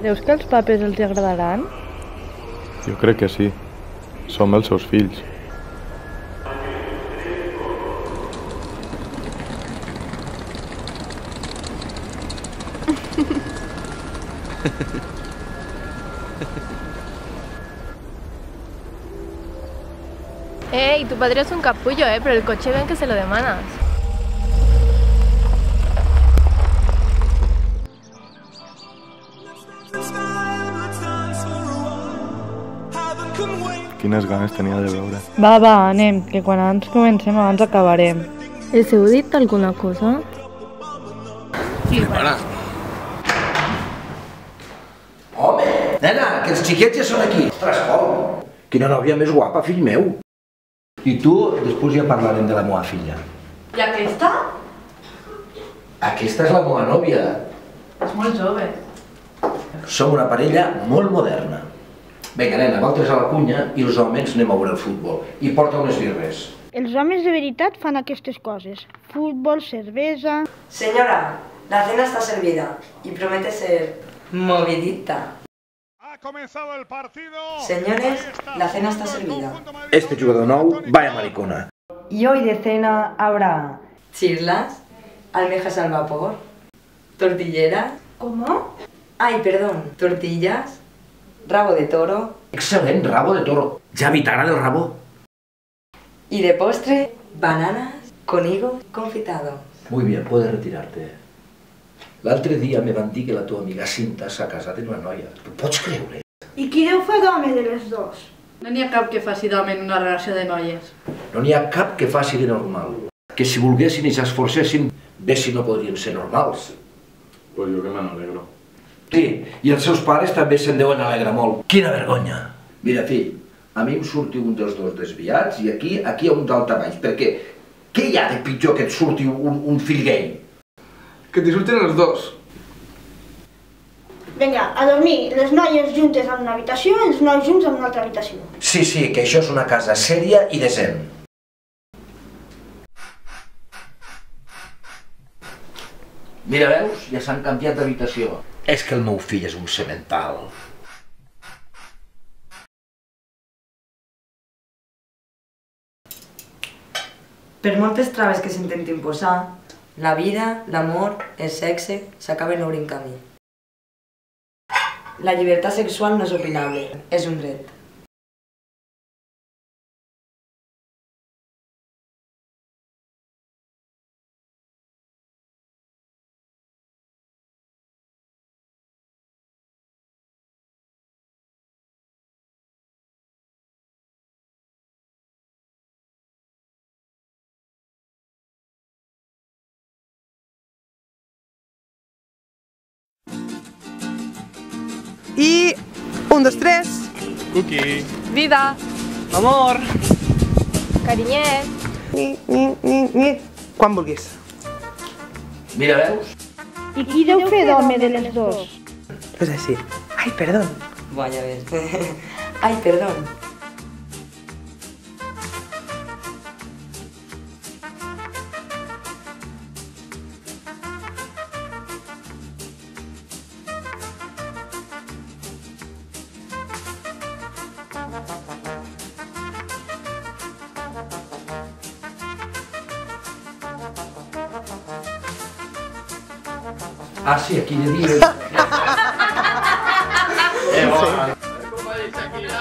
Creus que els papes els agradaran? Jo crec que sí. Som els seus fills. Tu padre es un capullo, pero el coche ven que se lo demandas. Quines ganes tenia de veure. Va, anem, que quan abans comencem abans acabarem. ¿Els heu dit alguna cosa? Sí, para. Home, nena, que els xiquets ja són aquí. Ostres, Pol, quina nòvia més guapa, fill meu. I tu, després ja parlarem de la meva filla. I aquesta? Aquesta és la meva nòvia. És molt jove. Som una parella molt moderna. Vinga, nena, vosaltres a la cunya i els homes anem a veure el futbol. I porta unes birres. Els homes de veritat fan aquestes coses. Futbol, cervesa... Señora, la cena está servida y promete ser movidita. Ha comenzado el partido. Señores, la cena está servida. Este jugador nou, vaya maricona. Y hoy de cena habrá chirlas, almejas al vapor, tortilleras... ¿Cómo? Ay, perdón, tortillas, rabo de toro... Excel·lent, rabo de toro. Javi, t'agrada el rabo? Y de postre, bananas con higo confitado. Muy bien, puedes retirarte. L'altre dia me van dir que la teva amiga Cinta s'ha casat amb una noia. Ho pots creure? I qui deu fer d'home de les dos? No n'hi ha cap que faci d'home en una relació de noies. No n'hi ha cap que faci de normal. Que si volguessin i s'esforcessin, bé si no podrien ser normals. Pues jo que me n'alegro. Sí, i els seus pares també se'n deuen alegrar molt. Quina vergonya! Mira, fill, a mi em surti un dels dos desviats i aquí hi ha un daltabaix, perquè què hi ha de pitjor que et surti un fill gay? Que t'hi surtin els dos. Vinga, a dormir, les noies juntes en una habitació i els nois junts en una altra habitació. Sí, que això és una casa sèria i decent. Mira, veus? Ja s'han canviat d'habitació. És que el meu fill és un semental. Per moltes traves que s'intentin posar, la vida, l'amor, el sexe s'acaben obrint camí. La llibertat sexual no és opinable, és un dret. I... 1, 2, 3... Cookie! Vida! Amor! Carinyet! Quan vulguis. Mira, veus? I qui deu fer d'home de les dos? Pues així. Ai, perdón. Vaya ves. Ay, perdón. Ah, sí, aquí hi havia... Shakira.